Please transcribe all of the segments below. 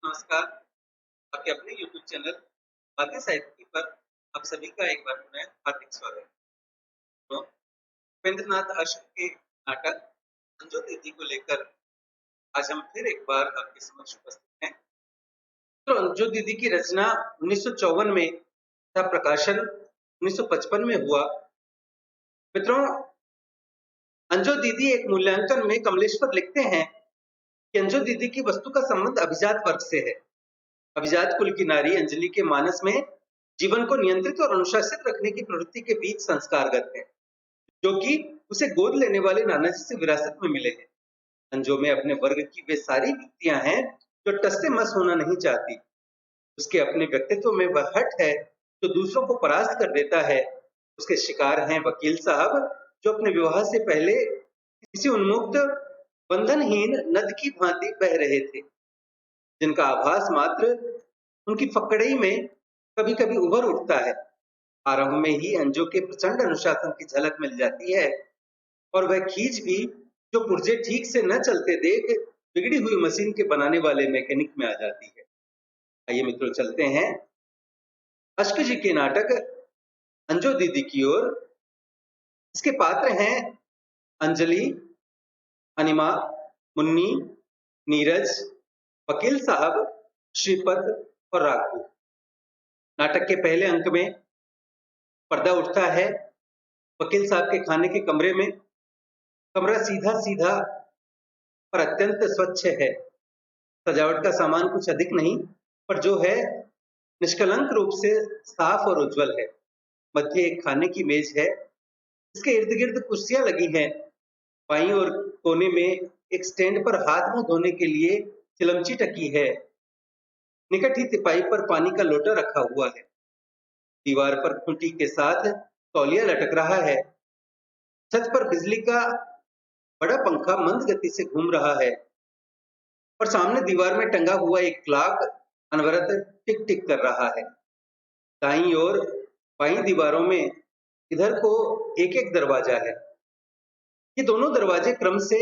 नमस्कार। आपके अपने YouTube चैनल बातें साहित्य पर आप सभी का एक बार पुनः हार्दिक स्वागत है। तो उपेंद्रनाथ अश्क के नाटक अंजू दीदी को लेकर आज हम फिर एक बार आपके समक्ष उपस्थित हैं। तो अंजू दीदी की रचना 1954 में तथा प्रकाशन 1955 में हुआ। मित्रों, अंजू दीदी एक मूल्यांकन में कमलेश्वर लिखते हैं कि अंजू दीदी की वस्तु का संबंध अभिजात वर्ग से है। अभिजात कुल की नारी अंजलि के मानस में जीवन को नियंत्रित और अनुशासित रखने की प्रवृत्ति के बीच संस्कारगत है, जो कि उसे गोद लेने वाले नाना जी से विरासत में मिले हैं। अंजू में अपने वर्ग की वे सारी वृत्तियां हैं जो टस से मस होना नहीं चाहती। उसके अपने व्यक्तित्व में वह हट है जो दूसरों को परास्त कर देता है। उसके शिकार हैं वकील साहब, जो अपने विवाह से पहले किसी उन्मुक्त बंधनहीन नद की भांति बह रहे थे, जिनका आभास मात्र उनकी फकड़ई में कभी कभी उभर उठता है। आरंभ में ही अंजू के प्रचंड अनुशासन की झलक मिल जाती है और वह खींच भी जो पुर्जे ठीक से न चलते देख बिगड़ी हुई मशीन के बनाने वाले मैकेनिक में आ जाती है। आइए मित्रों, चलते हैं अश्क जी के नाटक अंजू दीदी की ओर। इसके पात्र हैं अंजलि, अनिमा, मुन्नी, नीरज, वकील साहब, श्रीपत और राघव। नाटक के पहले अंक में पर्दा उठता है वकील साहब के खाने के कमरे में। कमरा सीधा सीधा पर अत्यंत स्वच्छ है। सजावट का सामान कुछ अधिक नहीं, पर जो है निष्कलंक रूप से साफ और उज्जवल है। मध्य एक खाने की मेज है, इसके इर्द गिर्द कुर्सियां लगी हैं। बाईं और कोने में एक स्टैंड पर हाथ मुंह धोने के लिए चिलमची टकी है। निकट ही तिपाई पर पानी का लोटा रखा हुआ है। दीवार पर खूंटी के साथ तौलिया लटक रहा है। छत पर बिजली का बड़ा पंखा मंद गति से घूम रहा है और सामने दीवार में टंगा हुआ एक क्लॉक अनवरत टिक टिक कर रहा है। दाईं और बाईं दीवारों में इधर को एक एक दरवाजा है। ये दोनों दरवाजे क्रम से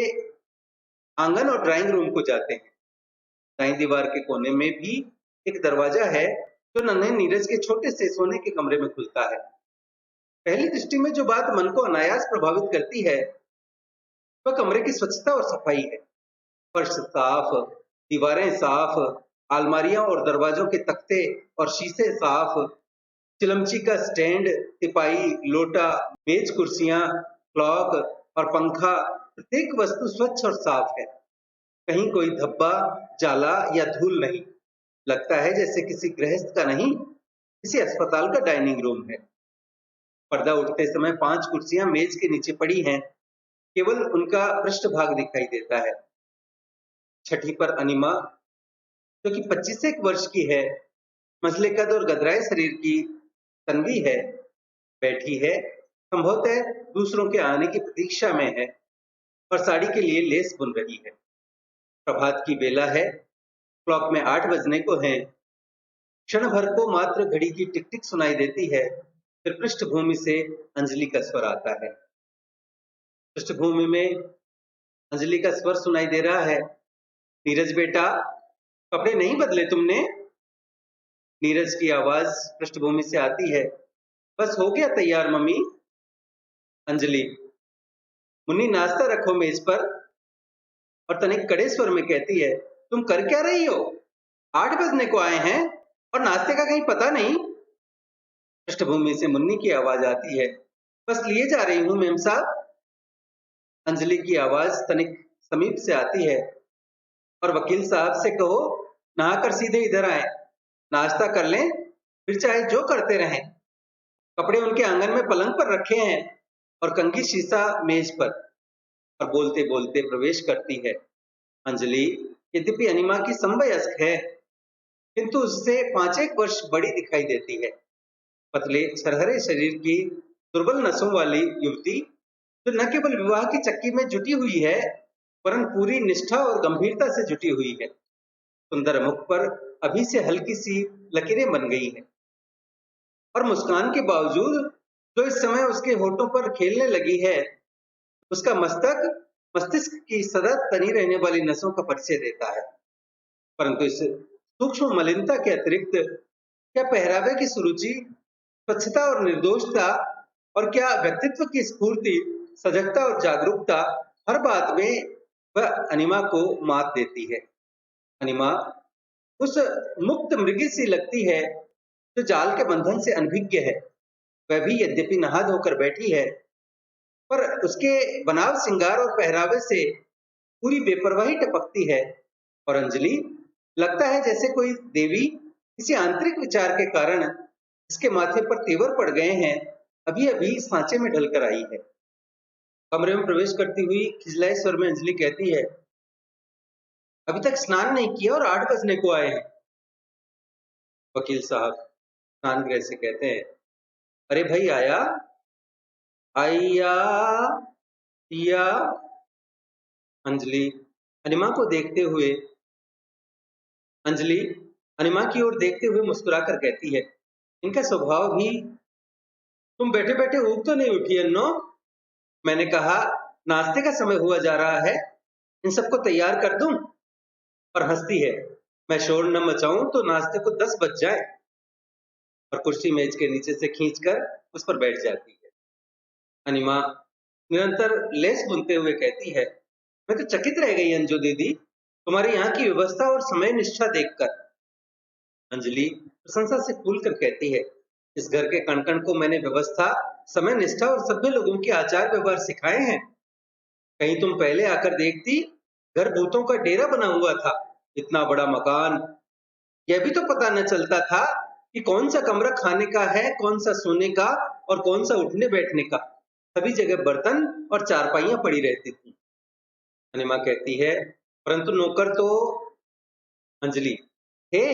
आंगन और ड्राइंग रूम को जाते हैं। दाईं दीवार के कोने में भी एक दरवाजा है जो नन्हे नीरज के छोटे से सोने के कमरे में खुलता है। पहली दृष्टि में जो बात मन को अनायास प्रभावित करती है वह कमरे की स्वच्छता और सफाई है। फर्श साफ, दीवारें साफ, अलमारियां और दरवाजों के तख्ते और शीशे साफ, चिलमची का स्टैंड, तिपाई, लोटा, मेज, कुर्सियां, क्लॉक और पंखा, प्रत्येक वस्तु स्वच्छ और साफ है। कहीं कोई धब्बा, जाला या धूल नहीं। लगता है जैसे किसी गृहस्थ का नहीं, किसी अस्पताल का डाइनिंग रूम है। पर्दा उठते समय 5 कुर्सियां मेज के नीचे पड़ी हैं, केवल उनका पृष्ठभाग दिखाई देता है। छठी पर अनिमा, जो कि 25 वर्ष की है, मसले कद और गदराए शरीर की तन्वी है, बैठी है, संभवतः दूसरों के आने की प्रतीक्षा में है और साड़ी के लिए लेस बुन रही है। प्रभात की बेला है, क्लॉक में 8 बजने को हैं। क्षण भर को मात्र घड़ी की टिक टिक सुनाई देती है, फिर पृष्ठभूमि से अंजलि का स्वर आता है। पृष्ठभूमि में अंजलि का स्वर सुनाई दे रहा है, नीरज बेटा, कपड़े नहीं बदले तुमने? नीरज की आवाज पृष्ठभूमि से आती है, बस हो गया तैयार मम्मी। अंजलि, मुन्नी नाश्ता रखो मेज पर। और तनिक कड़े स्वर में कहती है, तुम कर क्या रही हो? 8 बजने को आए हैं और नाश्ते का कहीं पता नहीं। पृष्ठभूमि से मुन्नी की आवाज आती है, बस लिए जा रही हूँ मेम साहब। अंजलि की आवाज तनिक समीप से आती है, और वकील साहब से कहो नहाकर सीधे इधर आए, नाश्ता कर लें, फिर चाहे जो करते रहें। कपड़े उनके आंगन में पलंग पर रखे हैं और कंघी शीशा मेज पर। और बोलते बोलते प्रवेश करती है। अंजलि यद्यपि अनिमा की समवयस्क है, किंतु उससे 5 वर्ष बड़ी दिखाई देती है। पतले छरहरे शरीर की दुर्बल नसों वाली युवती, जो न केवल विवाह की चक्की में जुटी हुई है, वरन पूरी निष्ठा और गंभीरता से जुटी हुई है। सुंदर मुख पर अभी से हल्की सी लकीरें बन गई हैं और मुस्कान के बावजूद जो इस समय उसके होठों पर खेलने लगी है, उसका मस्तिष्क की सदा तनी रहने वाली नसों का परिचय देता है। परंतु इस सूक्ष्म मलिनता के अतिरिक्त क्या पहरावे की सुरुचि, स्वच्छता और निर्दोषता, और क्या व्यक्तित्व की स्फूर्ति, सजगता और जागरूकता, हर बात में वह अनिमा को मात देती है। अनिमा उस मुक्त मृगी सी लगती है जो जाल के बंधन से अनभिज्ञ है। वह भी यद्यपि नहा धोकर बैठी है, पर उसके बनाव, श्रृंगार और पहरावे से पूरी बेपरवाही टपकती है। और अंजलि लगता है जैसे कोई देवी किसी आंतरिक विचार के कारण इसके माथे पर तेवर पड़ गए हैं, अभी अभी सांचे में ढलकर आई है। कमरे में प्रवेश करती हुई खिजलाए स्वर में अंजलि कहती है, अभी तक स्नान नहीं किया और 8 बजने को आए हैं। वकील साहब स्नान गृह से कहते हैं, अरे भाई आया आया या। अंजलि अनिमा को देखते हुए अंजलि अनिमा की ओर देखते हुए मुस्कुराकर कहती है, इनका स्वभाव भी। तुम बैठे बैठे ऊब तो नहीं उठी अन्नो? मैंने कहा नाश्ते का समय हुआ जा रहा है, इन सबको तैयार कर दूं। और हंसती है, मैं शोर न मचाऊं तो नाश्ते को 10 बज जाए। और कुर्सी मेज के नीचे से खींचकर उस पर बैठ जाती है। अनिमा निरंतर लेस बुनते हुए कहती है, मैं तो चकित रह गई अंजू दीदी, तुम्हारे यहाँ की व्यवस्था और समय निष्ठा देखकर। अंजलि प्रशंसा से फूल कर कहती है, इस घर के कण कण को मैंने व्यवस्था, समय निष्ठा और सभ्य लोगों के आचार व्यवहार सिखाए हैं। कहीं तुम पहले आकर देखती, घर भूतों का डेरा बना हुआ था। इतना बड़ा मकान, यह भी तो पता न चलता था कि कौन सा कमरा खाने का है, कौन सा सोने का और कौन सा उठने बैठने का। सभी जगह बर्तन और चारपाइयां पड़ी रहती थी। अनिमा कहती है, परंतु नौकर तो। अंजलि थे,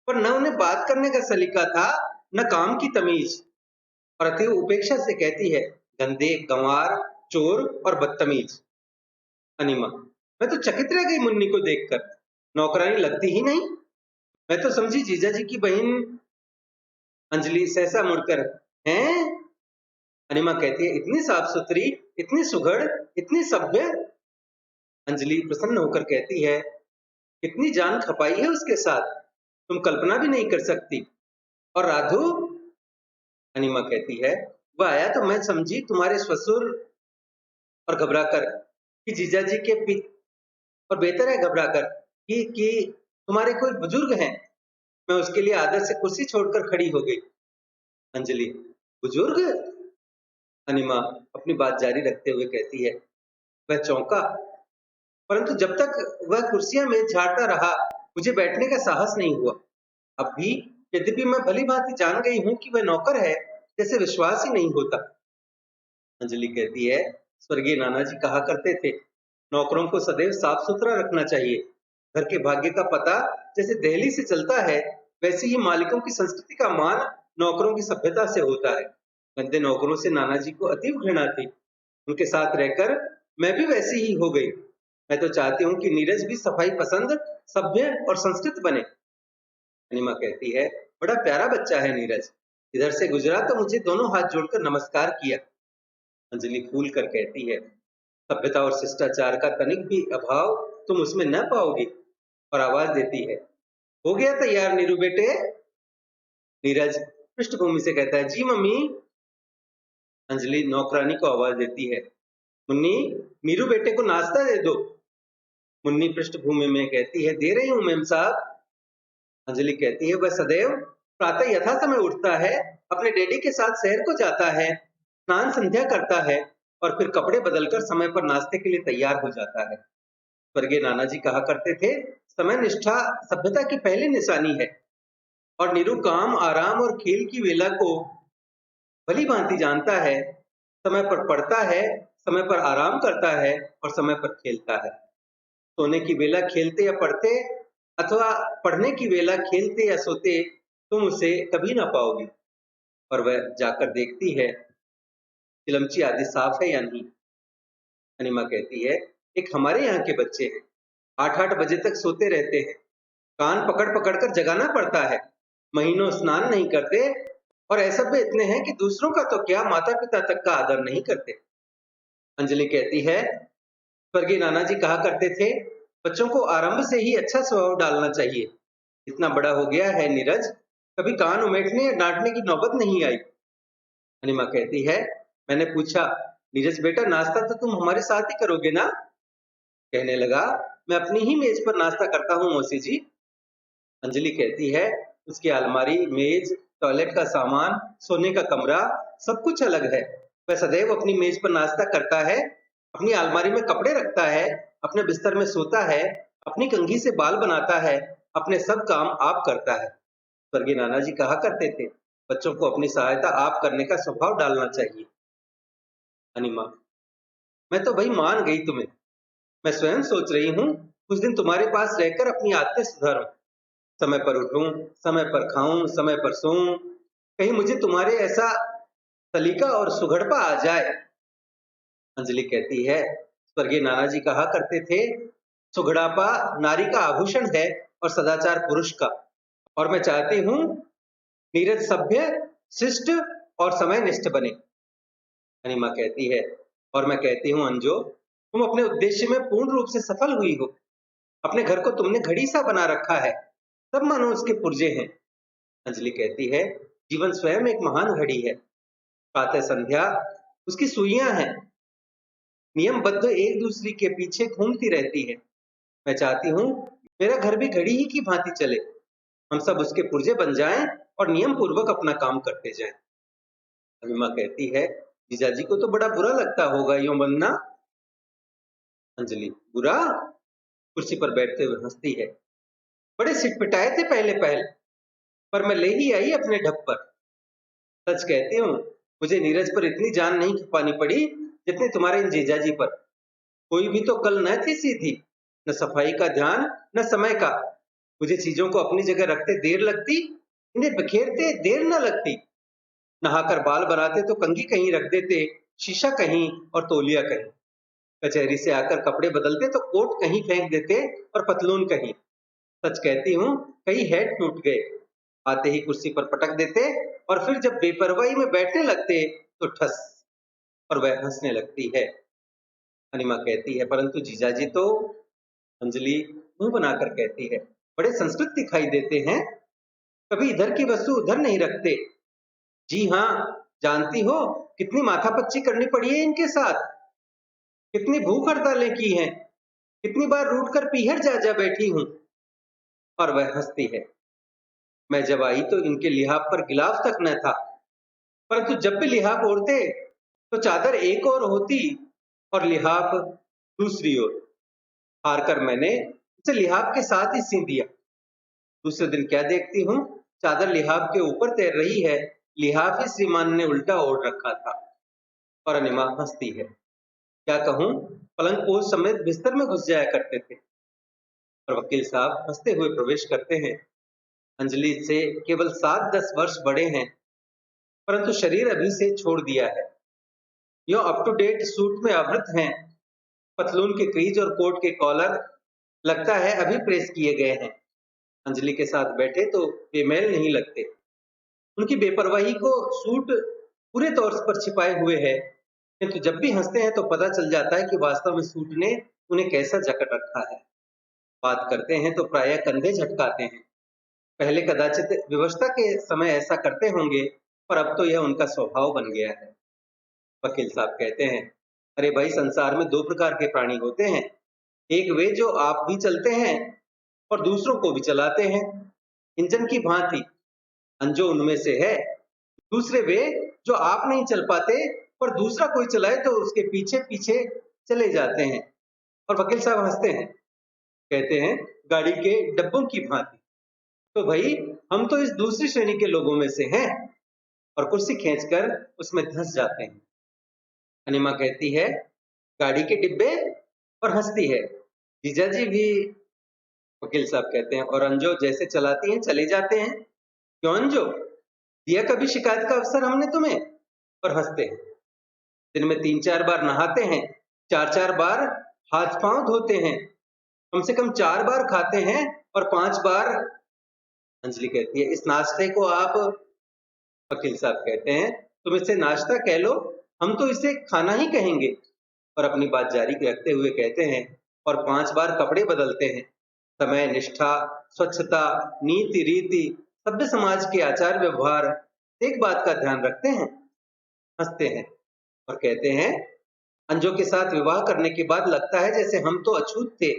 पर न उन्हें बात करने का सलीका था, न काम की तमीज। और अति उपेक्षा से कहती है, गंदे, गंवार, चोर और बदतमीज। अनिमा मैं तो चकित रह गई मुन्नी को देखकर, नौकरानी लगती ही नहीं। मैं तो समझी जीजा जी की बहन। अंजलि सहसा मुड़कर, हैं? अनिमा कहती है, इतनी साफ सुथरी, इतनी सुघड़, इतनी सभ्य। अंजलि प्रसन्न होकर कहती है, कितनी जान खपाई है उसके साथ, तुम कल्पना भी नहीं कर सकती। और राधु? अनिमा कहती है, वह आया तो मैं समझी तुम्हारे ससुर। और घबरा कर कि जीजा जी के और बेहतर है घबरा कर कि तुम्हारे कोई बुजुर्ग हैं। मैं उसके लिए आदर से कुर्सी छोड़कर खड़ी हो गई। अंजलि बुजुर्ग? अनिमा अपनी बात जारी रखते हुए कहती है, वह चौंका, परंतु जब तक वह कुर्सियां मेज झाड़ता रहा, मुझे बैठने का साहस नहीं हुआ। अब भी यद्यपि मैं भली भांति जान गई हूं कि वह नौकर है, जैसे विश्वास ही नहीं होता। अंजलि कहती है, स्वर्गीय नाना जी कहा करते थे, नौकरों को सदैव साफ सुथरा रखना चाहिए। घर के भाग्य का पता जैसे दहली से चलता है, वैसे ही मालिकों की संस्कृति का मान नौकरों की सभ्यता से होता है। गंदे नौकरों से नाना जी को अतीव घृणा थी। उनके साथ रहकर मैं भी वैसी ही हो गई। मैं तो चाहती हूँ कि नीरज भी सफाई पसंद, सभ्य और संस्कृत बने। अनिमा कहती है, बड़ा प्यारा बच्चा है नीरज। इधर से गुजरा तो मुझे दोनों हाथ जोड़कर नमस्कार किया। अंजलि फूल कर कहती है, सभ्यता और शिष्टाचार का तनिक भी अभाव तुम उसमें न पाओगी। और आवाज देती है, हो गया तैयार नीरू बेटे? नीरज पृष्ठभूमि से कहता है, जी मम्मी। अंजलि नौकरानी को आवाज देती है, मुन्नी नीरू बेटे को नाश्ता दे दो। मुन्नी पृष्ठभूमि में कहती है, दे रही हूं मेम साहब। अंजलि कहती है, वह सदैव प्रातः यथा समय उठता है, अपने डैडी के साथ शहर को जाता है, स्नान संध्या करता है और फिर कपड़े बदलकर समय पर नाश्ते के लिए तैयार हो जाता है। स्वर्गीय नाना जी कहा करते थे, समय निष्ठा सभ्यता की पहली निशानी है। और नीरू काम, आराम और खेल की वेला को भली भांति जानता है। समय पर पढ़ता है, समय पर आराम करता है और समय पर खेलता है। सोने की वेला खेलते या पढ़ते, अथवा पढ़ने की वेला खेलते या सोते, तुम उसे कभी ना पाओगी। और वह जाकर देखती है चिलमची आदि साफ है या नहीं। अनिमा कहती है, एक हमारे यहाँ के बच्चे हैं, 8-8 बजे तक सोते रहते हैं, कान पकड़ पकड़ कर जगाना पड़ता है, महीनों स्नान नहीं करते, और ऐसा भी इतने हैं कि दूसरों का तो क्या, माता पिता तक का आदर नहीं करते। अंजलि कहती है, स्वर्गीय नाना जी कहा करते थे, बच्चों को आरंभ से ही अच्छा स्वभाव डालना चाहिए। इतना बड़ा हो गया है नीरज, कभी कान उमेटने या डांटने की नौबत नहीं आई। अनिमा कहती है, मैंने पूछा, नीरज बेटा नाश्ता तो तुम हमारे साथ ही करोगे ना? कहने लगा, मैं अपनी ही मेज पर नाश्ता करता हूँ मौसी जी। अंजलि कहती है, उसकी अलमारी, मेज, टॉयलेट का सामान, सोने का कमरा, सब कुछ अलग है। वह सदैव अपनी मेज पर नाश्ता करता है, अपनी अलमारी में कपड़े रखता है, अपने बिस्तर में सोता है, अपनी कंघी से बाल बनाता है, अपने सब काम आप करता है। स्वर्गीय नाना जी कहा करते थे, बच्चों को अपनी सहायता आप करने का स्वभाव डालना चाहिए। अनिमा, मैं तो भाई मान गई तुम्हें। मैं स्वयं सोच रही हूँ कुछ दिन तुम्हारे पास रहकर अपनी आदतें सुधारूं। समय पर उठूं, समय पर खाऊं, समय पर सोऊं। कहीं मुझे तुम्हारे ऐसा सलीका और सुघड़पा आ जाए। अंजलि कहती है, स्वर्गीय नाना जी कहा करते थे, सुघड़ापा नारी का आभूषण है और सदाचार पुरुष का। और मैं चाहती हूँ नीरज सभ्य, शिष्ट और समयनिष्ठ बने। अनिमा कहती है, और मैं कहती हूँ अंजो, तुम अपने उद्देश्य में पूर्ण रूप से सफल हुई हो। अपने घर को तुमने घड़ी सा बना रखा है, सब मानो उसके पुर्जे हैं। अंजलि कहती है, जीवन स्वयं एक महान घड़ी है। प्रातः संध्या उसकी सुइयां हैं, नियमबद्ध एक दूसरे के पीछे घूमती रहती है। मैं चाहती हूँ मेरा घर भी घड़ी ही की भांति चले, हम सब उसके पुर्जे बन जाएं और नियम पूर्वक अपना काम करते जाएं। अभिमा कहती है, जीजाजी को तो बड़ा बुरा लगता होगा यूं बनना। अंजलि, बुरा? कुर्सी पर बैठते हुए हंसती है, बड़े सिटपिटाए थे पहले पहल, पर मैं ले ही आई अपने ढप पर। सच कहती हूँ, मुझे नीरज पर इतनी जान नहीं खपानी पड़ी जितनी तुम्हारे इन जीजाजी पर। कोई भी तो कल न थी सीधी, न सफाई का ध्यान, न समय का। मुझे चीजों को अपनी जगह रखते देर लगती, इन्हें बिखेरते देर न लगती। नहाकर बाल बनाते तो कंघी कहीं रख देते, शीशा कहीं और तौलिया कहीं। कचहरी से आकर कपड़े बदलते तो कोट कहीं फेंक देते और पतलून कहीं। सच कहती हूँ, कई हेड टूट गए। आते ही कुर्सी पर पटक देते और फिर जब बेपरवाही में बैठने लगते तो ठस, और वह हंसने लगती है। अनिमा कहती है, परंतु जीजाजी तो। अंजलि मुंह बनाकर कहती है, बड़े संस्कृत दिखाई देते हैं, कभी इधर की वस्तु उधर नहीं रखते। जी हाँ, जानती हो कितनी माथापच्ची करनी पड़ी है इनके साथ, कितनी भूख हड़तालें की हैं, कितनी बार रूठ कर पीहर जा जा बैठी हूँ। और वह हंसती है, मैं जब आई तो इनके लिहाफ पर गिलाफ तक न था, परंतु जब भी लिहाफ ओढ़ते तो चादर एक ओर होती और लिहाफ दूसरी ओर। हार कर मैंने उसे लिहाफ के साथ ही सी दिया। दूसरे दिन क्या देखती हूँ, चादर लिहाफ के ऊपर तैर रही है, लिहाफ ही श्रीमान ने उल्टा ओढ़ रखा था। और अनिमा हंसती है, क्या कहूँ, पलंग पोष समेत बिस्तर में घुस जाया करते थे। और वकील साहब हंसते हुए प्रवेश करते हैं। अंजलि से केवल 7-10 वर्ष बड़े हैं, परंतु शरीर अभी से छोड़ दिया है। यो अप टू डेट सूट में आवृत हैं, पतलून के क्रीज और कोट के कॉलर लगता है अभी प्रेस किए गए हैं। अंजलि के साथ बैठे तो बेमेल नहीं लगते। उनकी बेपरवाही को सूट पूरे तौर पर छिपाए हुए है, किंतु जब भी हंसते हैं तो पता चल जाता है कि वास्तव में सूट ने उन्हें कैसा जकड़ रखा है। बात करते हैं तो प्रायः कंधे झटकाते हैं। पहले कदाचित विवशता के समय ऐसा करते होंगे, पर अब तो यह उनका स्वभाव बन गया है। वकील साहब कहते हैं, अरे भाई, संसार में दो प्रकार के प्राणी होते हैं, एक वे जो आप भी चलते हैं और दूसरों को भी चलाते हैं, इंजन की भांति। अंजो उनमें से है। दूसरे वे जो आप नहीं चल पाते पर दूसरा कोई चलाए तो उसके पीछे पीछे चले जाते हैं। और वकील साहब हंसते हैं, कहते हैं, गाड़ी के डब्बों की भांति। तो भाई, हम तो इस दूसरी श्रेणी के लोगों में से हैं। और कुर्सी खींचकर उसमें धंस जाते हैं। अनिमा कहती है, गाड़ी के डिब्बे, और हंसती है, जीजाजी भी। वकील साहब कहते हैं, और अंजो जैसे चलाती हैं चले जाते हैं। क्यों अंजो, दिया कभी शिकायत का अवसर हमने तुम्हें? और हंसते हैं। दिन में 3-4 बार नहाते हैं, 4-4 बार हाथ पांव धोते हैं, कम से कम 4 बार खाते हैं और 5 बार। अंजलि कहती है, इस नाश्ते को आप। वकील साहब कहते हैं, तुम इसे नाश्ता कह लो, हम तो इसे खाना ही कहेंगे। और अपनी बात जारी रखते हुए कहते हैं, और 5 बार कपड़े बदलते हैं। समय, निष्ठा, स्वच्छता, नीति, रीति, सभ्य समाज के आचार व्यवहार एक बात का ध्यान रखते हैं, हंसते हैं और कहते हैं, अंजों के साथ विवाह करने के बाद लगता है जैसे हम तो अछूत थे।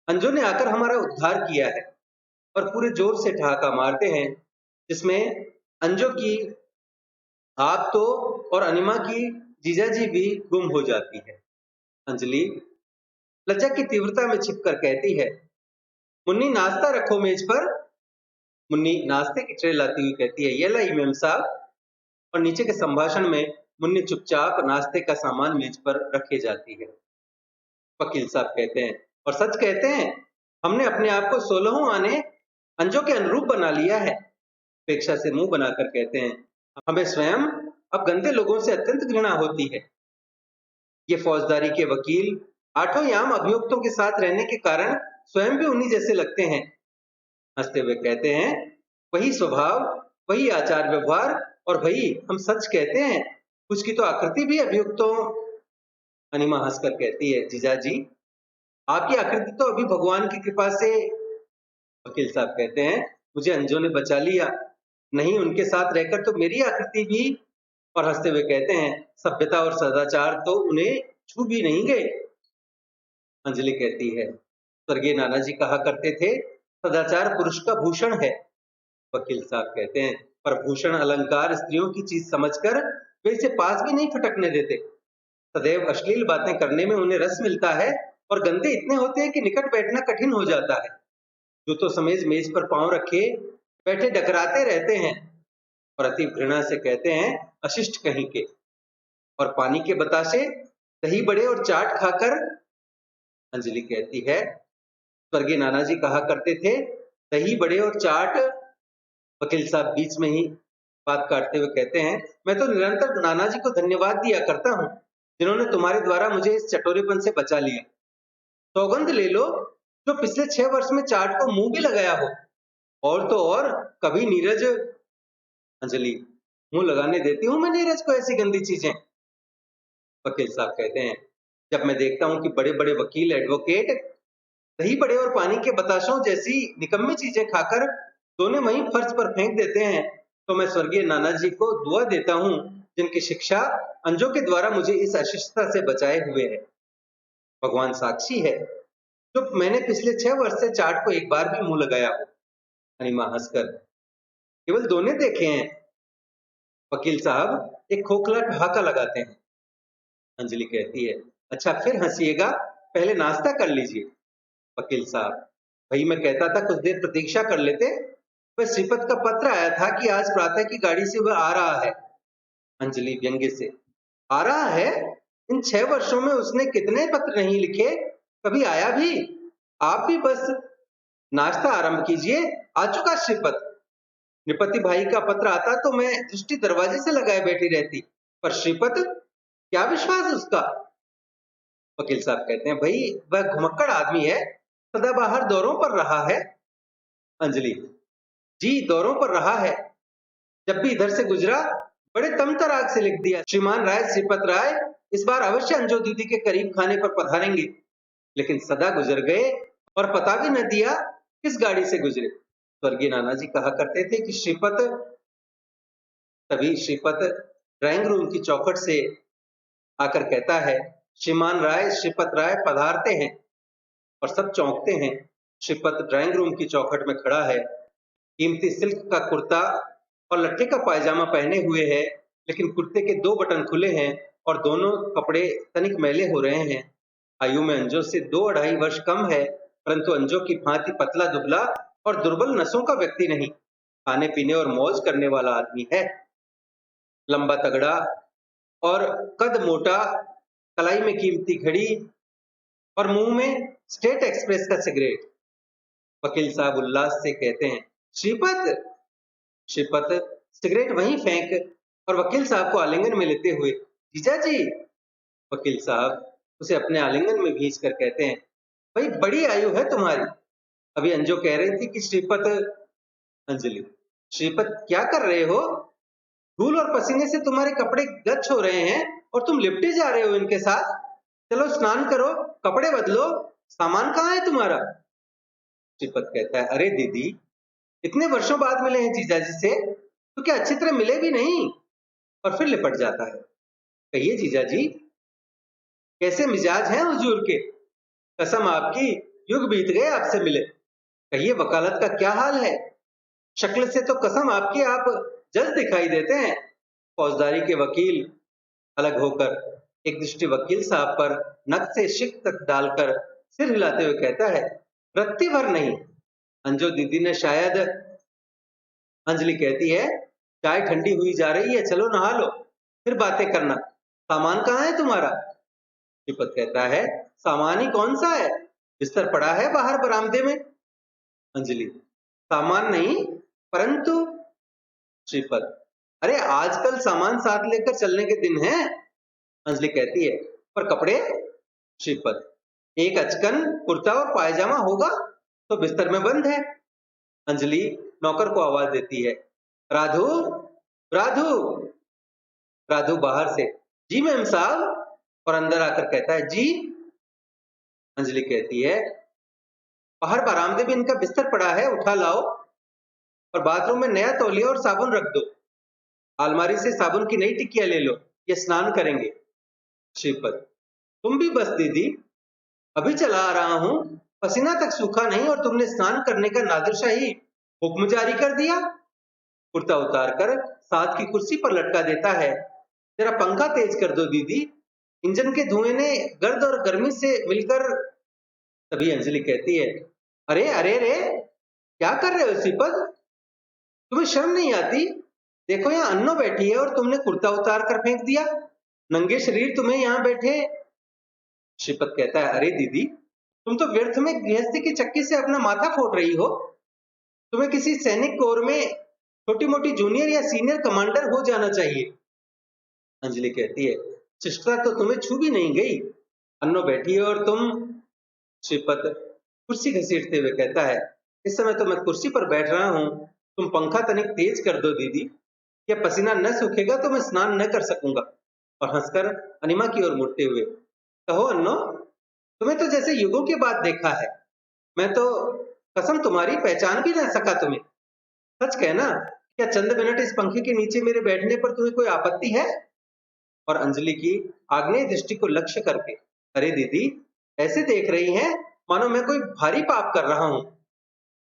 अंजों ने आकर हमारा उद्धार किया है और पूरे जोर से ठहाका मारते हैं, जिसमें अंजों की आप तो और अनिमा की जीजाजी भी गुम हो जाती है। अंजलि लज्जा की तीव्रता में छिपकर कहती है, मुन्नी नाश्ता रखो मेज पर। मुन्नी नाश्ते की ट्रे लाती हुई कहती है, ये लाई मेम साहब। और नीचे के संभाषण में मुन्नी चुपचाप नाश्ते का सामान मेज पर रखे जाती है। वकील साहब कहते हैं, और सच कहते हैं, हमने अपने आप को 16 आने अंजों के अनुरूप बना लिया है। अपेक्षा से मुंह बनाकर कहते हैं, हमें स्वयं अब गंदे लोगों से अत्यंत घृणा होती है। ये फौजदारी के वकील आठों याम अभियुक्तों के साथ रहने के कारण स्वयं भी उन्हीं जैसे लगते हैं। हंसते हुए कहते हैं, वही स्वभाव, वही आचार व्यवहार और वही हम सच कहते हैं, कुछ की तो आकृति भी अभियुक्तों। अनिमा हंसकर कहती है, जीजाजी आपकी आकृति तो अभी भगवान की कृपा से। वकील साहब कहते हैं, मुझे अंजों ने बचा लिया, नहीं उनके साथ रहकर तो मेरी आकृति भी। और हंसते हुए कहते हैं, सभ्यता और सदाचार तो उन्हें छू भी नहीं गए। अंजलि कहती है, स्वर्गीय नाना जी कहा करते थे, सदाचार पुरुष का भूषण है। वकील साहब कहते हैं, पर भूषण अलंकार स्त्रियों की चीज समझकर वे इसे पास भी नहीं फटकने देते। सदैव अश्लील बातें करने में उन्हें रस मिलता है और गंदे इतने होते हैं कि निकट बैठना कठिन हो जाता है। जूतों समेत मेज पर पांव रखे बैठे डकराते रहते हैं और अति घृणा से कहते हैं, अशिष्ट कहीं के। और पानी के बतासे, दही बड़े और चाट खाकर। अंजलि कहती है, स्वर्गीय नाना जी कहा करते थे, दही बड़े और चाट। वकील साहब बीच में ही बात काटते हुए कहते हैं, मैं तो निरंतर नाना जी को धन्यवाद दिया करता हूँ, जिन्होंने तुम्हारे द्वारा मुझे इस चटोरेपन से बचा लिया। सौगंध ले लो जो पिछले 6 वर्ष में चाट को मुंह भी लगाया हो। और तो और कभी नीरज। अंजलि, मुंह लगाने देती हूँ मैं नीरज को ऐसी गंदी चीजें। वकील साहब कहते हैं, जब मैं देखता हूँ कि बड़े बड़े वकील एडवोकेट दही बड़े और पानी के बताशों जैसी निकम्मी चीजें खाकर दोनों वहीं फर्श पर फेंक देते हैं, तो मैं स्वर्गीय नाना जी को दुआ देता हूँ, जिनकी शिक्षा अंजों के द्वारा मुझे इस अशिष्टता से बचाए हुए है। भगवान साक्षी है, जो मैंने पिछले 6 वर्ष से चाट को एक बार भी मुंह लगाया हो। अनिमा हंसकर, केवल दोनों देखे हैं। वकील साहब एक खोखला ठहाका लगाते हैं। अंजलि कहती है, अच्छा फिर हंसिएगा, पहले नाश्ता कर लीजिए। वकील साहब, भाई मैं कहता था कुछ देर प्रतीक्षा कर लेते, वह श्रीपत का पत्र आया था कि आज प्रातः की गाड़ी से वह आ रहा है। अंजलि व्यंग्य से, आ रहा है? इन 6 वर्षों में उसने कितने पत्र नहीं लिखे, कभी आया भी? आप भी बस नाश्ता आरंभ कीजिए, आ चुका श्रीपत। नृपति भाई का पत्र आता तो मैं दृष्टि दरवाजे से लगाए बैठी रहती, पर श्रीपत, क्या विश्वास उसका। वकील साहब कहते हैं, भाई वह घुमक्कड़ आदमी है, सदा बाहर दौरों पर रहा है। अंजलि, जी दौरों पर रहा है, जब भी इधर से गुजरा बड़े तमतराक से लिख दिया, श्रीमान राय श्रीपत राय इस बार अवश्य अंजू दीदी के करीब खाने पर पधारेंगे। लेकिन सदा गुजर गए और पता भी न दिया किस गाड़ी से गुजरे। स्वर्गीय नाना जी कहा करते थे कि श्रीपत, तभी श्रीपत ड्राइंग रूम की चौखट से आकर कहता है, श्रीमान राय श्रीपत राय पधारते हैं। और सब चौंकते हैं। श्रीपत ड्राइंग रूम की चौखट में खड़ा है, कीमती सिल्क का कुर्ता और लट्ठे का पायजामा पहने हुए है, लेकिन कुर्ते के 2 बटन खुले हैं और दोनों कपड़े तनिक मैले हो रहे हैं। आयु में अंजो से 2 अढ़ाई वर्ष कम है, परंतु अंजो की भांति पतला दुबला और दुर्बल नसों का व्यक्ति नहीं, खाने पीने और मौज करने वाला आदमी है। लंबा तगड़ा और कद मोटा, कलाई में कीमती घड़ी और मुंह में स्टेट एक्सप्रेस का सिगरेट। वकील साहब उल्लास से कहते हैं, श्रीपत। श्रीपत सिगरेट वहीं फेंक और वकील साहब को आलिंगन में लेते हुए, जीजा जी। वकील साहब उसे अपने आलिंगन में भींच कर कहते हैं, भाई बड़ी आयु है तुम्हारी। अभी अंजू कह रही थी कि श्रीपत। अंजलि, श्रीपत क्या कर रहे हो? धूल और पसीने से तुम्हारे कपड़े गच्छ हो रहे हैं और तुम लिपटे जा रहे हो इनके साथ। चलो स्नान करो, कपड़े बदलो, सामान कहाँ है तुम्हारा? श्रीपत कहता है, अरे दीदी, इतने वर्षों बाद मिले हैं जीजाजी से, तो क्या अच्छी तरह मिले भी नहीं? और फिर लिपट जाता है। कहिए जीजाजी, कैसे मिजाज हैं हुजूर के? कसम आपकी, युग बीत गए आपसे मिले। कहिए वकालत का क्या हाल है? शक्ल से तो कसम आपकी आप जज दिखाई देते हैं। फौजदारी के वकील अलग होकर एक दृष्टि वकील साहब पर नक से शिक तक डालकर सिर हिलाते हुए कहता है, रत्ती भर नहीं। अंजू दीदी ने शायद, अंजलि कहती है, चाय ठंडी हुई जा रही है, चलो नहा लो, फिर बातें करना। सामान कहाँ है तुम्हारा? विपत कहता है, सामान ही कौन सा है, बिस्तर पड़ा है बाहर बरामदे में। अंजलि, सामान नहीं परंतु। श्रीपत, अरे आजकल सामान साथ लेकर चलने के दिन है। अंजलि कहती है, पर कपड़े? श्रीपत, एक अचकन कुर्ता और पायजामा होगा तो बिस्तर में बंद है। अंजलि नौकर को आवाज देती है, राधु, राधु। राधु बाहर से, जी मैम साहब, और अंदर आकर कहता है, जी। अंजलि कहती है, बाहर बरामदे में इनका बिस्तर पड़ा है, उठा लाओ, और बाथरूम में नया तौलिया और साबुन रख दो। अलमारी से साबुन की नई टिक्कियां ले लो, ये स्नान करेंगे। श्रीपत, तुम भी बस दीदी, अभी चला आ रहा हूं, पसीना तक सूखा नहीं और तुमने स्नान करने का नादिरशाही हुक्म जारी कर दिया। कुर्ता उतारकर साथ की कुर्सी पर लटका देता है, जरा पंखा तेज कर दो दीदी, इंजन के धुएं ने गर्द और गर्मी से मिलकर। तभी अंजलि कहती है, अरे अरे रे, क्या कर रहे हो श्रीपद, तुम्हें शर्म नहीं आती? देखो यहाँ अन्नो बैठी है और तुमने कुर्ता उतार कर फेंक दिया, नंगे शरीर तुम्हें यहाँ बैठे। श्रीपद कहता है, अरे दीदी, तुम तो व्यर्थ में गृहस्थी की चक्की से अपना माथा फोड़ रही हो। तुम्हें किसी सैनिक कोर में छोटी मोटी जूनियर या सीनियर कमांडर हो जाना चाहिए। अंजलि कहती है, शिष्टा तो तुम्हें छू भी नहीं गई, अन्नो बैठी है और तुम। श्रीपद कुर्सी घसीटते हुए कहता है, इस समय तो मैं कुर्सी पर बैठ रहा हूँ, तुम पंखा तनिक तेज कर दो दीदी, यह पसीना न सूखेगा तो मैं स्नान न कर सकूंगा। और हंसकर अनिमा की ओर मुड़ते हुए, कहो अन्नो, तुम्हें तो जैसे युगों के बाद देखा है, मैं तो कसम तुम्हारी पहचान भी न सका तुम्हें। सच कहना, क्या चंद मिनट इस पंखे के नीचे मेरे बैठने पर तुम्हें कोई आपत्ति है? और अंजलि की आग्नेय दृष्टि को लक्ष्य करके, अरे दीदी, ऐसे देख रही हैं मानो मैं कोई भारी पाप कर रहा हूं,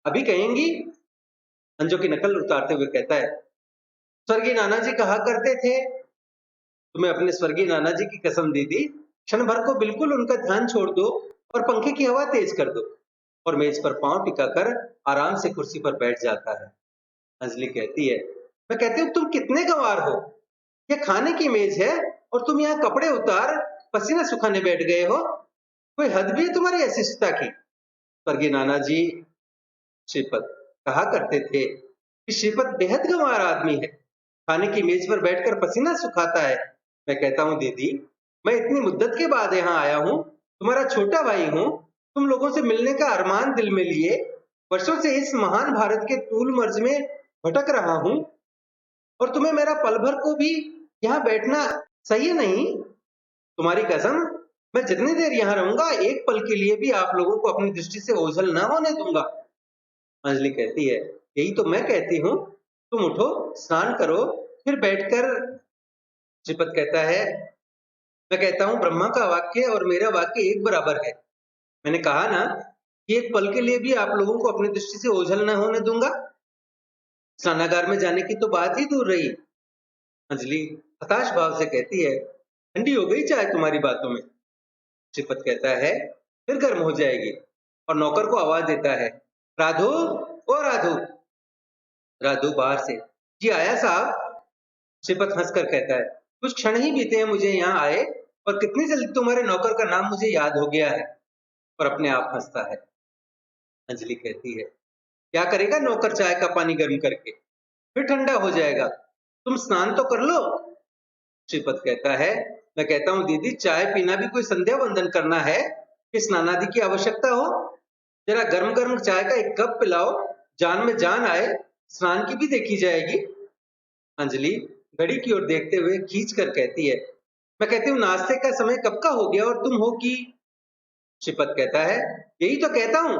अभी कहेंगी। अंजू की नकल उतारते हुए कहता है, स्वर्गीय नाना जी कहा करते थे, तुम्हें अपने स्वर्गीय नाना जी की कसम दीदी, क्षण भर को बिल्कुल उनका ध्यान छोड़ दो और पंखे की हवा तेज कर दो। और मेज पर पांव टिकाकर आराम से कुर्सी पर बैठ जाता है। अंजलि कहती है, मैं कहती हूँ तुम कितने गंवार हो, यह खाने की मेज है और तुम यहाँ कपड़े उतार पसीना सुखाने बैठ गए हो, कोई हद भी है तुम्हारी अशिष्टता की। स्वर्गीय नाना जी, श्रीपद, कहा करते थे कि श्रीपद बेहद गंवार आदमी है, खाने की मेज पर बैठकर पसीना सुखाता है। मैं कहता हूँ दीदी, मैं इतनी मुद्दत के बाद यहाँ आया हूँ, तुम्हारा छोटा भाई हूँ, तुम लोगों से मिलने का अरमान दिल में लिए वर्षों से इस महान भारत के तूल मर्ज में भटक रहा हूँ, और तुम्हें मेरा पल भर को भी यहाँ बैठना सही नहीं? तुम्हारी कसम, मैं जितनी देर यहाँ रहूंगा एक पल के लिए भी आप लोगों को अपनी दृष्टि से ओझल न होने दूंगा। अंजलि कहती है, यही तो मैं कहती हूँ, तुम उठो, स्नान करो, फिर बैठकर। श्रीपद कहता है, मैं कहता हूँ ब्रह्मा का वाक्य और मेरा वाक्य एक बराबर है। मैंने कहा ना कि एक पल के लिए भी आप लोगों को अपनी दृष्टि से ओझल न होने दूंगा। स्नानागार में जाने की तो बात ही दूर रही। अंजलि हताश भाव से कहती है, ठंडी हो गई चाय तुम्हारी बातों में। श्रीपद कहता है, फिर गर्म हो जाएगी, और नौकर को आवाज देता है, राधु, ओ राधु। राधु बाहर से, जी आया साहब। श्रीपद हंसकर कहता है, कुछ क्षण ही बीते हैं मुझे यहाँ आए, और कितनी जल्दी तुम्हारे नौकर का नाम मुझे याद हो गया है। और अपने आप हंसता है। अंजलि कहती है, क्या करेगा नौकर चाय का पानी गर्म करके, फिर ठंडा हो जाएगा, तुम स्नान तो कर लो। श्रीपद कहता है, मैं कहता हूँ दीदी, चाय पीना भी कोई संध्या वंदन करना है कि स्नानादि की आवश्यकता हो? जरा गर्म गर्म चाय का एक कप पिलाओ, जान में जान आए, स्नान की भी देखी जाएगी। अंजलि घड़ी की ओर देखते हुए खींच कर कहती है, मैं कहती हूँ नाश्ते का समय कब का हो गया और तुम हो कि। श्रीपद कहता है, यही तो कहता हूँ,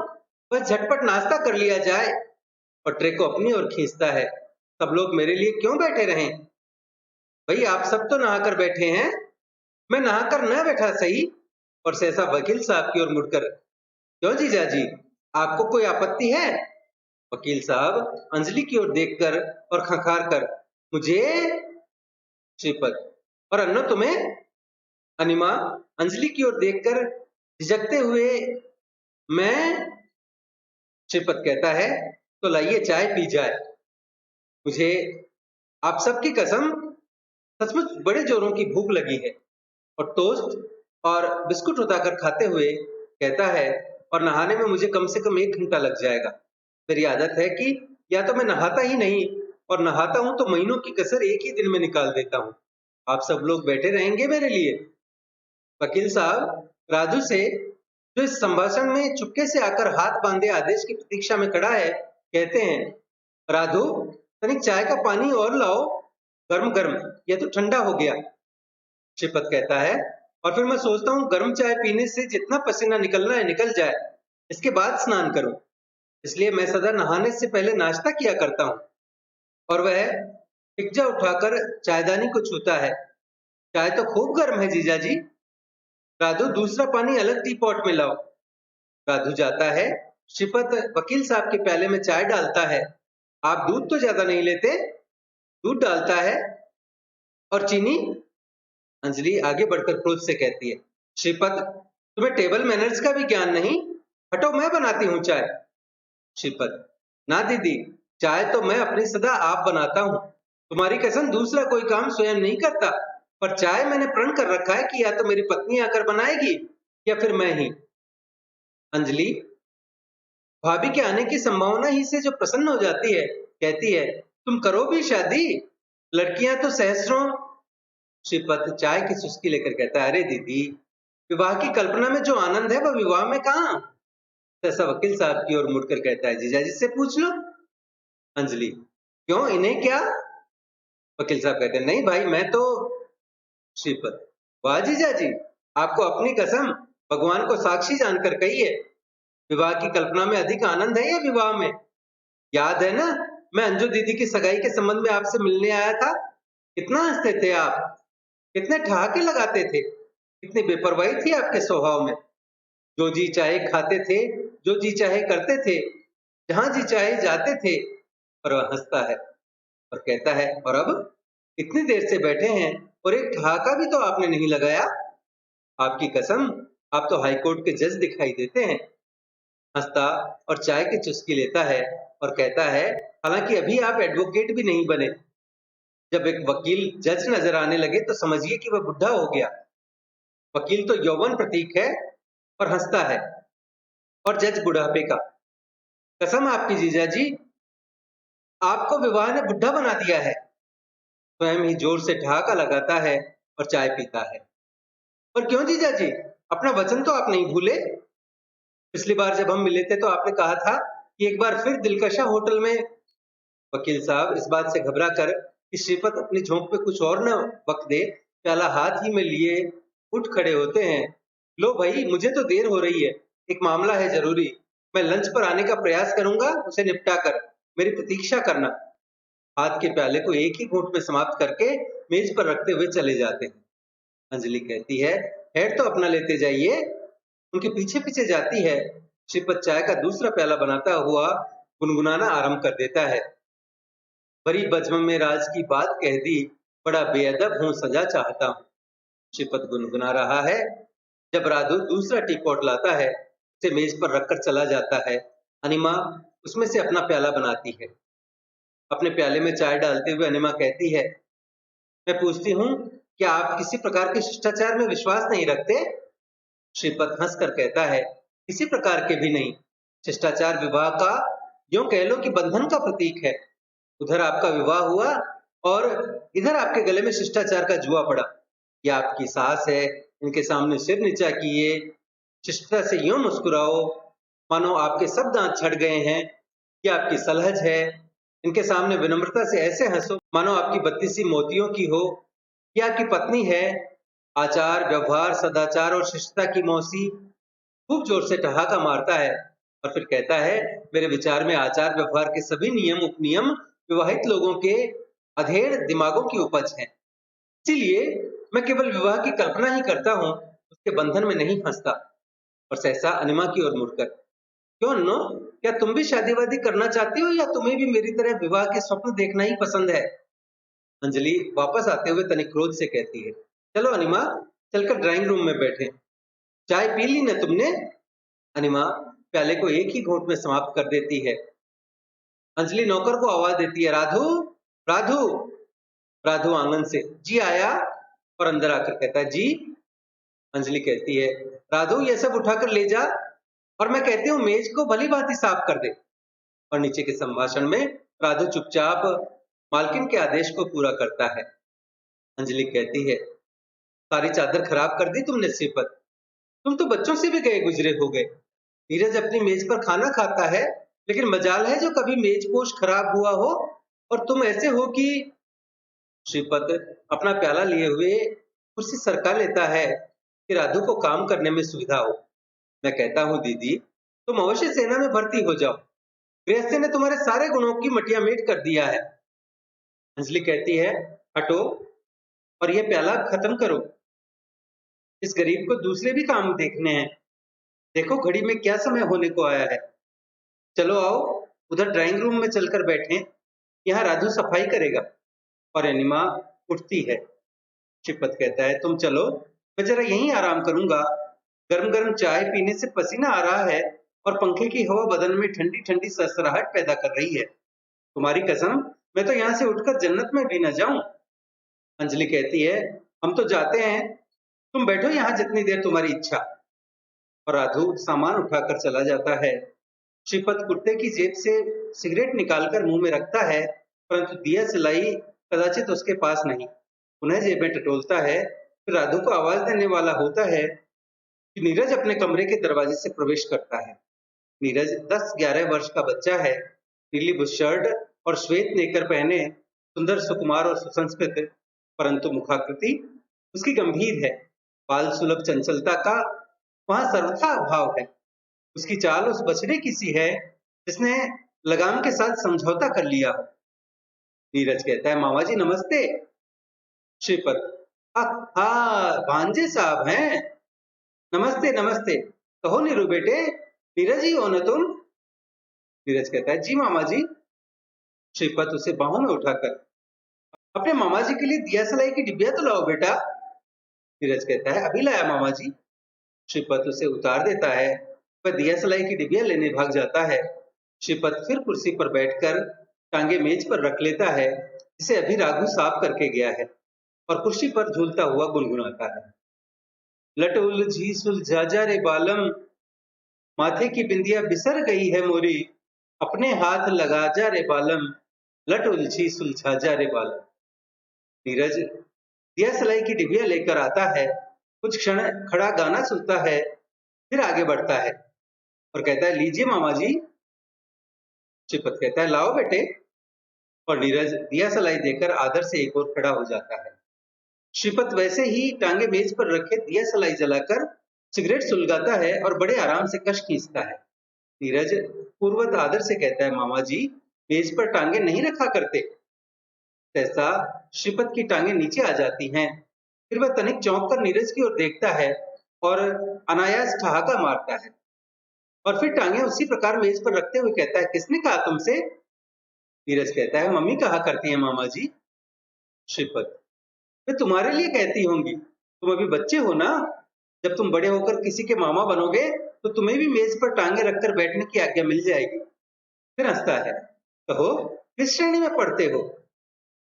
बस झटपट नाश्ता कर लिया जाए। और ट्रे को अपनी ओर खींचता है। सब लोग मेरे लिए क्यों बैठे रहें? भाई आप सब तो नहाकर बैठे हैं, मैं नहाकर न बैठा सही। और सहसा वकील साहब की ओर मुड़कर, क्यों जीजाजी, आपको कोई आपत्ति है? वकील साहब अंजलि की ओर देखकर और खंखार कर, मुझे? श्रीपत, और अन्ना तुम्हें? अनिमा अंजलि की ओर देखकर झिझकते हुए, मैं? श्रीपत कहता है, तो लाइए चाय पी जाए। मुझे आप सबकी कसम सचमुच बड़े जोरों की भूख लगी है। और टोस्ट और बिस्कुट उताकर खाते हुए कहता है, और नहाने में मुझे कम से कम 1 घंटा लग जाएगा। मेरी आदत है कि या तो मैं नहाता ही नहीं, और नहाता हूं तो महीनों की कसर एक ही दिन में निकाल देता हूँ। आप सब लोग बैठे रहेंगे मेरे लिए? वकील साहब राजू से, जो इस संभाषण में चुपके से आकर हाथ बांधे आदेश की प्रतीक्षा में खड़ा है, कहते हैं, राधु तनिक चाय का पानी और लाओ, गर्म गर्म, यह तो ठंडा हो गया। श्रीपत कहता है, और फिर मैं सोचता हूँ गर्म चाय पीने से जितना पसीना निकलना है निकल जाए, इसके बाद स्नान करूं। इसलिए मैं सदा नहाने से पहले नाश्ता किया करता हूँ। और वह टिकजा उठाकर चायदानी को छूता है। चाय तो खूब गर्म है जीजाजी। राधु दूसरा पानी अलग टी पॉट में लाओ। राधु जाता है। श्रीपत वकील साहब के प्याले में चाय डालता है। आप दूध तो ज्यादा नहीं लेते? दूध डालता है। और चीनी? अंजलि आगे बढ़कर क्रोध से कहती है, श्रीपत तुम्हें टेबल मैनर्स का भी ज्ञान नहीं? हटो, मैं बनाती हूँ चाय। श्रीपत, ना दीदी, चाय तो मैं अपनी सदा आप बनाता हूँ। तुम्हारी कसम दूसरा कोई काम स्वयं नहीं करता। पर चाय मैंने प्रण कर रखा है कि या तो मेरी पत्नी आकर बनाएगी या फिर मैं ही। अंजलि भाभी के आने की संभावना ही से जो प्रसन्न हो जाती है, कहती है, तुम करो भी शादी, लड़कियां तो सहस्रों। श्रीपत चाय की चुस्की लेकर कहता है, अरे दीदी, विवाह की कल्पना में जो आनंद है वह विवाह में कहाँ? ऐसा वकील साहब की ओर मुड़कर कहता है, जीजाजी से पूछ लो। अंजलि, क्यों, इन्हें क्या? वकील साहब कहते हैं, नहीं भाई, मैं तो। श्रीपत, वाह जीजाजी, आपको अपनी कसम भगवान को साक्षी जानकर कहिए, विवाह की कल्पना में अधिक आनंद है या विवाह में? याद है ना, मैं अंजू दीदी की सगाई के संबंध में आपसे मिलने आया था। कितना हंसते थे आप, कितने ठहाके लगाते थे, कितनी बेपरवाही थी आपके स्वभाव में। जो जी चाहे खाते थे, जो जी चाहे करते थे, जहां जी चाहे जाते थे। और वह हंसता है और कहता है, और अब इतनी देर से बैठे हैं और एक ठहाका भी तो आपने नहीं लगाया। आपकी कसम, आप तो हाईकोर्ट के जज दिखाई देते हैं। हंसता और चाय की चुस्की लेता है और कहता है, हालांकि अभी आप एडवोकेट भी नहीं बने। जब एक वकील जज नजर आने लगे तो समझिए कि वह बुढ़ा हो गया। वकील तो यौवन प्रतीक है। और हंसता है, और जज बुढ़ापे का। कसम आपकी जीजाजी, आपको विवाह ने बुढ़ा बना दिया है। स्वयं ही जोर से ठहाका लगाता है और चाय पीता है। और क्यों जीजाजी, अपना वचन तो आप नहीं भूले? पिछली बार जब हम मिले थे तो आपने कहा था कि एक बार फिर दिलकशा होटल में। वकील साहब इस बात से घबरा कर कि श्रीपत अपनी झोंक पे कुछ और न वक्त दे, प्याला हाथ ही में लिए उठ खड़े होते हैं। लो भाई, मुझे तो देर हो रही है, एक मामला है जरूरी। मैं लंच पर आने का प्रयास करूंगा, उसे निपटा कर मेरी प्रतीक्षा करना। हाथ के प्याले को एक ही घूंट में समाप्त करके मेज पर रखते हुए चले जाते हैं। अंजलि कहती है, हेड तो अपना लेते जाइए। उनके पीछे पीछे जाती है। श्रीपत चाय का दूसरा प्याला बनाता हुआ गुनगुनाना आरंभ कर देता है, बड़ी बज़्म में राज की बात कह दी, बड़ा बेअदब हूँ सजा चाहता हूँ। श्रीपत गुनगुना रहा है जब राधु दूसरा टी पॉट लाता है, उसे मेज पर रखकर चला जाता है। अनिमा उसमें से अपना प्याला बनाती है। अपने प्याले में चाय डालते हुए अनिमा कहती है, मैं पूछती हूँ, क्या आप किसी प्रकार के शिष्टाचार में विश्वास नहीं रखते? श्रीपत हंसकर कहता है, किसी प्रकार के भी नहीं। शिष्टाचार विवाह का, यूं कह लो कि बंधन का प्रतीक है। उधर आपका विवाह हुआ और इधर आपके गले में शिष्टाचार का जुआ पड़ा। यह आपकी सास है, इनके सामने सिर नीचा किए, शिष्टता से यूं मुस्कुराओ मानो आपके सब दांत छड़ गए हैं। यह आपकी सलहज है, इनके सामने विनम्रता से ऐसे हंसो मानो आपकी बत्तीसी मोतियों की हो। यह आपकी पत्नी है, आचार व्यवहार सदाचार और शिष्टता की मौसी। खूब जोर से ठहाका मारता है और फिर कहता है, मेरे विचार में आचार व्यवहार के सभी नियम उपनियम विवाहित लोगों के अधेड़ दिमागों की उपज हैं। इसीलिए मैं केवल विवाह की कल्पना ही करता हूँ, उसके बंधन में नहीं फंसता। और सहसा अनिमा की ओर मुड़कर, क्यों अन्नो, क्या तुम भी शादी वादी करना चाहती हो या तुम्हें भी मेरी तरह विवाह के स्वप्न देखना ही पसंद है? अंजलि वापस आते हुए तनिक क्रोध से कहती है, चलो अनिमा, चलकर ड्राइंग रूम में बैठे। चाय पी ली ना तुमने? अनिमा प्याले को एक ही घूंट में समाप्त कर देती है। अंजलि नौकर को आवाज देती है, राधु, राधु। राधु आंगन से जी आया और अंदर आकर कहता है, जी। अंजलि कहती है, राधु ये सब उठाकर ले जा, और मैं कहती हूँ मेज को भली भांति साफ कर दे। और नीचे के संभाषण में राधु चुपचाप मालकिन के आदेश को पूरा करता है। अंजलि कहती है, सारी चादर खराब कर दी तुमने श्रीपत, तुम तो बच्चों से भी गए गुजरे हो गए। नीरज अपनी मेज पर खाना खाता है, लेकिन मजाल है जो कभी मेजपोश खराब हुआ हो, और तुम ऐसे हो कि श्रीपत अपना प्याला लिए हुए कुर्सी सरका लेता है कि राधु को काम करने में सुविधा हो। मैं कहता हूँ दीदी, तुम अवश्य सेना में भर्ती हो जाओ, गृहस्थी ने तुम्हारे सारे गुणों की मटिया मेट कर दिया है। अंजलि कहती है, हटो और यह प्याला खत्म करो, इस गरीब को दूसरे भी काम देखने हैं। देखो घड़ी में क्या समय होने को आया है। चलो आओ उधर ड्राइंग रूम में चलकर बैठें, यहाँ राधु सफाई करेगा। और अनिमा उठती है। श्रीपत कहता है, तुम चलो, मैं जरा यहीं आराम करूंगा। गर्म गर्म चाय पीने से पसीना आ रहा है और पंखे की हवा बदन में ठंडी ठंडी सरसराहट पैदा कर रही है। तुम्हारी कसम, मैं तो यहाँ से उठकर जन्नत में भी न जाऊं। अंजलि कहती है, हम तो जाते हैं, तुम बैठो यहाँ जितनी देर तुम्हारी इच्छा। और राधु सामान उठाकर चला जाता है। श्रीपत कुर्ते की जेब से सिगरेट निकालकर मुंह में रखता है, परंतु दिया सलाई कदाचित उसके पास नहीं। पुनः जेब में टटोलता है, फिर राधु को आवाज देने वाला होता है कि नीरज अपने कमरे के दरवाजे से प्रवेश करता है। नीरज 10-11 वर्ष का बच्चा है, नीली बुशर्ट और श्वेत नेकर पहने, सुंदर सुकुमार और सुसंस्कृत, परंतु मुखाकृति उसकी गंभीर है। बाल सुलभ चंचलता का वहां सर्वथा अभाव है। उसकी चाल उस बछड़े की सी है जिसने लगाम के साथ समझौता कर लिया हो। नीरज कहता है, मामा जी नमस्ते। श्रीपत, हाँ भांजे साहब हैं, नमस्ते नमस्ते। कहो नीरू बेटे, नीरज ही हो न तुम? नीरज कहता है, जी मामा जी। श्रीपत उसे बाहों में उठाकर, अपने मामा जी के लिए दिया सलाई की डिब्बिया तो लाओ बेटा। नीरज कहता है, अभी लाया मामा जी। श्रीपत उसे उतार देता है, वह दिया सलाई की डिब्बिया लेने भाग जाता है। श्रीपत फिर कुर्सी पर बैठकर टांगे मेज पर रख लेता है, जिसे अभी राघु साफ करके गया है, और कुर्सी पर झूलता हुआ गुनगुनाता है, लट उलझी सुलझा जा रे बालम, माथे की बिंदिया बिसर गई है मोरी, अपने हाथ लगा जा रे बालम, लट उलझी सुलझा जा रे बालम। नीरज दिया सलाई की डिबिया लेकर आता है, कुछ क्षण खड़ा गाना सुनता है, फिर आगे बढ़ता है और कहता है, लीजिए मामा जी। श्रीपत कहता है, लाओ बेटे। और नीरज दिया सलाई देकर आदर से एक और खड़ा हो जाता है। श्रीपत वैसे ही टांगे मेज पर रखे दिया सलाई जलाकर सिगरेट सुलगाता है और बड़े आराम से कश खींचता है। नीरज पूर्वत आदर से कहता है, मामा जी मेज पर टांगे नहीं रखा करते। सहसा श्रीपत की टांगे नीचे आ जाती हैं। फिर वह तनिक चौंक कर नीरज की ओर देखता है और अनायास ठहाका मारता है, और फिर टांगे उसी प्रकार मेज पर रखते हुए कहता है, किसने कहा तुमसे? नीरज कहता है, मम्मी कहा करती है मामा जी। श्रीपत, वे तुम्हारे लिए कहती होंगी, तुम अभी बच्चे हो ना, जब तुम बड़े होकर किसी के मामा बनोगे तो तुम्हें भी मेज पर टांगे रखकर बैठने की आज्ञा मिल जाएगी। फिर हंसता है, कहो किस श्रेणी में पढ़ते हो?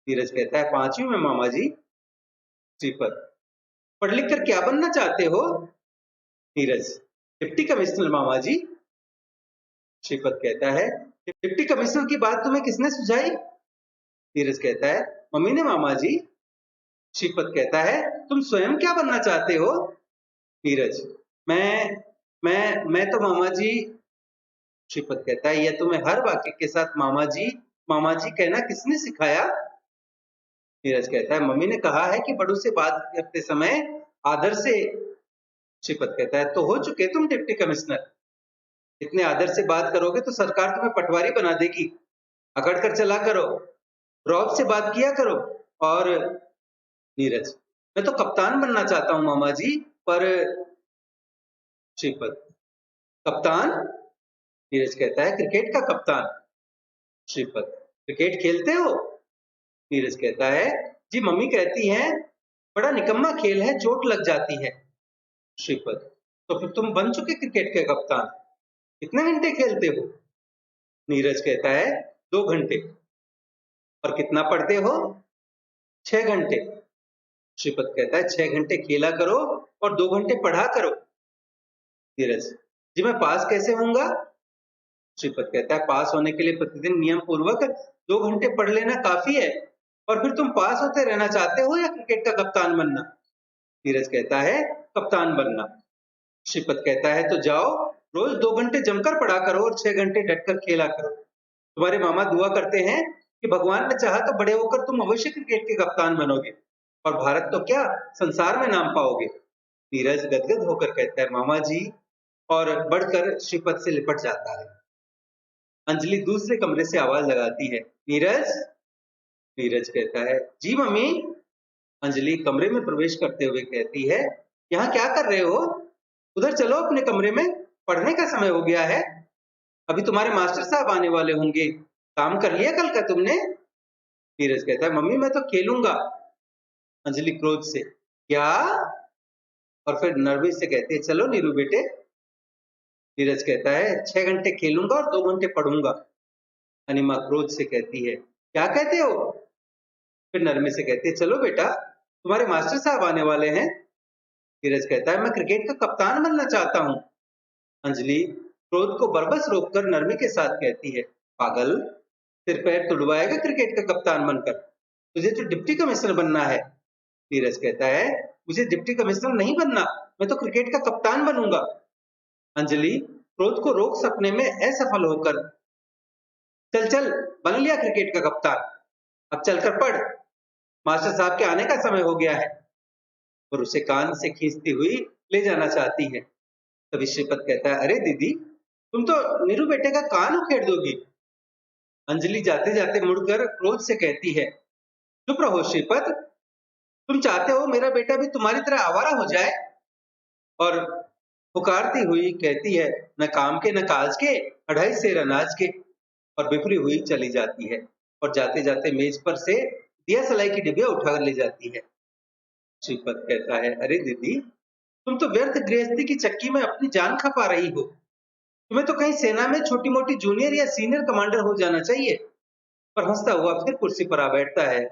नीरज कहता है, 5वीं में मामा जी। श्रीपत, पढ़ लिख कर क्या बनना चाहते हो? नीरज, डिप्टी कमिश्नर मामा जी। श्रीपत कहता है, डिप्टी कमिश्नर की बात तुम्हें किसने सुझाई? नीरज कहता है, मम्मी ने मामा जी। श्रीपत कहता है, तुम स्वयं क्या बनना चाहते हो? नीरज, मैं तो मामा जी। श्रीपत कहता है, यह तुम्हें हर वाक्य के साथ मामा जी कहना किसने सिखाया? नीरज कहता है, मम्मी ने कहा है कि बड़ों से बात करते समय आदर से। श्रीपत कहता है, तो हो चुके तुम डिप्टी कमिश्नर। इतने आदर से बात करोगे तो सरकार तुम्हें पटवारी बना देगी। अकड़ कर चला करो, रौब से बात किया करो। और नीरज, मैं तो कप्तान बनना चाहता हूँ मामा जी, पर श्रीपत, कप्तान? नीरज कहता है क्रिकेट का कप्तान। श्रीपत, क्रिकेट खेलते हो? नीरज कहता है जी मम्मी कहती हैं बड़ा निकम्मा खेल है, चोट लग जाती है। श्रीपत, तो फिर तुम बन चुके क्रिकेट के कप्तान, कितने घंटे खेलते हो? नीरज कहता है 2 घंटे। और कितना पढ़ते हो? 6 घंटे। श्रीपत कहता है 6 घंटे खेला करो और 2 घंटे पढ़ा करो। नीरज, जी मैं पास कैसे होऊंगा? श्रीपत कहता है पास होने के लिए प्रतिदिन नियम पूर्वक 2 घंटे पढ़ लेना काफी है। और फिर तुम पास होते रहना चाहते हो या क्रिकेट का कप्तान बनना? नीरज कहता है कप्तान बनना। श्रीपत कहता है तो जाओ, रोज 2 घंटे जमकर पढ़ा करो और 6 घंटे डटकर खेला करो। तुम्हारे मामा दुआ करते हैं कि भगवान ने चाहा तो बड़े होकर तुम अवश्य क्रिकेट के कप्तान बनोगे और भारत तो क्या संसार में नाम पाओगे। नीरज गदगद होकर कहता है मामा जी, और बढ़कर श्रीपत से लिपट जाता है। अंजलि दूसरे कमरे से आवाज लगाती है, नीरज। नीरज कहता है जी मम्मी। अंजलि कमरे में प्रवेश करते हुए कहती है यहाँ क्या कर रहे हो? उधर चलो अपने कमरे में, पढ़ने का समय हो गया है। अभी तुम्हारे मास्टर साहब आने वाले होंगे, काम कर लिया कल का तुमने? नीरज कहता है मम्मी मैं तो खेलूंगा। अंजलि क्रोध से, क्या? और फिर नर्वस से कहती है चलो नीरू बेटे। नीरज कहता है 6 घंटे खेलूंगा और 2 घंटे पढ़ूंगा। अनिमा क्रोध से कहती है क्या कहते हो? फिर नरमे से कहती है चलो बेटा, तुम्हारे मास्टर साहब आने वाले हैं। नीरज कहता है मैं क्रिकेट का कप्तान बनना चाहता हूँ। अंजलि क्रोध को बरबस रोककर नरमी के साथ कहती है पागल, सिर पैर तुड़वाएगा क्रिकेट का कप्तान बनकर, तुझे तो डिप्टी कमिश्नर बनना है। नीरज कहता है मुझे डिप्टी कमिश्नर नहीं बनना, मैं तो क्रिकेट का कप्तान बनूंगा। अंजलि क्रोध को रोक सकने में असफल होकर, चल चल बन लिया क्रिकेट का कप्तान, अब चलकर पढ़, मास्टर साहब के आने का समय हो गया है। और उसे कान से खींचती हुई ले जाना चाहती है। तभी श्रीपत कहता है अरे दीदी, तुम तो नीरू बेटे का कान उखेड़ दोगी। अंजलि जाते जाते मुड़कर क्रोध से कहती है चुप रहो श्रीपत, तुम चाहते हो मेरा बेटा भी तुम्हारी तरह आवारा हो जाए? और पुकारती हुई कहती है न काम के न काज के, 2.5 सेर अनाज के। और बिफरी हुई चली जाती है और जाते जाते मेज पर से दिया सलाई की डिबिया उठा ले जाती है। श्रीपत कहता है अरे दीदी, तुम तो व्यर्थ गृहस्थी की चक्की में अपनी जान खपा रही हो, तुम्हें तो कहीं सेना में छोटी मोटी जूनियर या सीनियर कमांडर हो जाना चाहिए। पर हंसता हुआ फिर कुर्सी पर आ बैठता है,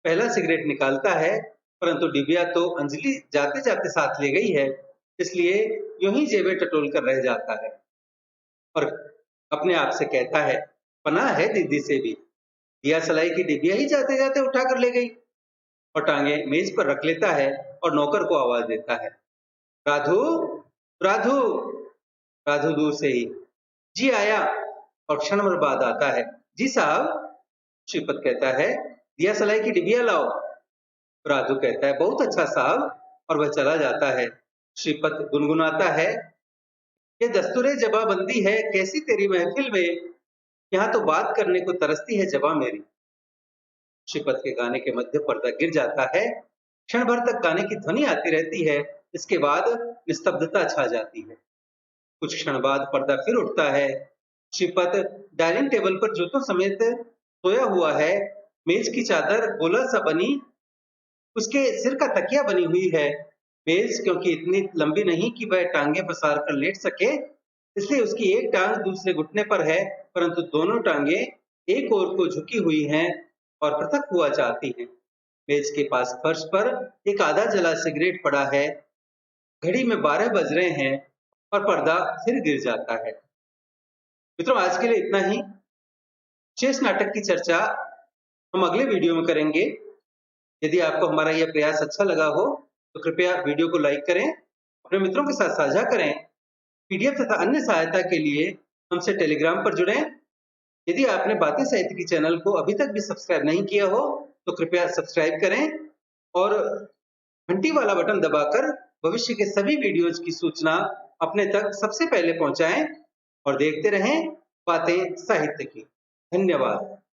पहला सिगरेट निकालता है, परंतु डिबिया तो अंजलि जाते जाते साथ ले गई है, इसलिए यूं ही जेबें टटोल कर रह जाता है और अपने आप से कहता है पनाह है दीदी से भी, दिया सलाई की डिबिया ही जाते जाते उठा कर ले गई। और टांगे मेज पर रख लेता है और नौकर को आवाज देता है राधु, राधु। राधु दूर से ही जी आया और क्षण भर बाद आता है, जी साहब। श्रीपत कहता है दिया सलाई की डिबिया लाओ। राधु कहता है बहुत अच्छा साहब, और वह चला जाता है। श्रीपत गुनगुनाता है ये दस्तूरे जबाबंदी है कैसी तेरी महफिल में, यहाँ तो बात करने को तरसती है जबा मेरी। श्रीपत के गाने के मध्य पर्दा गिर जाता है, क्षण भर तक गाने की ध्वनि आती रहती है, इसके बाद निस्तब्धता छा जाती है। कुछ क्षण बाद पर्दा फिर उठता है। श्रीपत डाइनिंग टेबल पर जूतों समेत सोया हुआ है, मेज की चादर गोला सा बनी उसके सिर का तकिया बनी हुई है। मेज क्योंकि इतनी लंबी नहीं कि वह टांगे पसार कर लेट सके, इसलिए उसकी एक टांग दूसरे घुटने पर है, परंतु दोनों टांगे एक ओर को झुकी हुई हैं और पृथक हुआ चाहती हैं। मेज के पास फर्श पर एक आधा जला सिगरेट पड़ा है। घड़ी में 12 बज रहे हैं और पर्दा फिर गिर जाता है। मित्रों, आज के लिए इतना ही। शेष नाटक की चर्चा हम अगले वीडियो में करेंगे। यदि आपको हमारा यह प्रयास अच्छा लगा हो तो कृपया वीडियो को लाइक करें, अपने मित्रों के साथ साझा करें। पीडीएफ तथा अन्य सहायता के लिए हमसे टेलीग्राम पर जुड़ें। यदि आपने बातें साहित्य की चैनल को अभी तक भी सब्सक्राइब नहीं किया हो तो कृपया सब्सक्राइब करें और घंटी वाला बटन दबाकर भविष्य के सभी वीडियोज की सूचना अपने तक सबसे पहले पहुंचाएं। और देखते रहें बातें साहित्य की। धन्यवाद।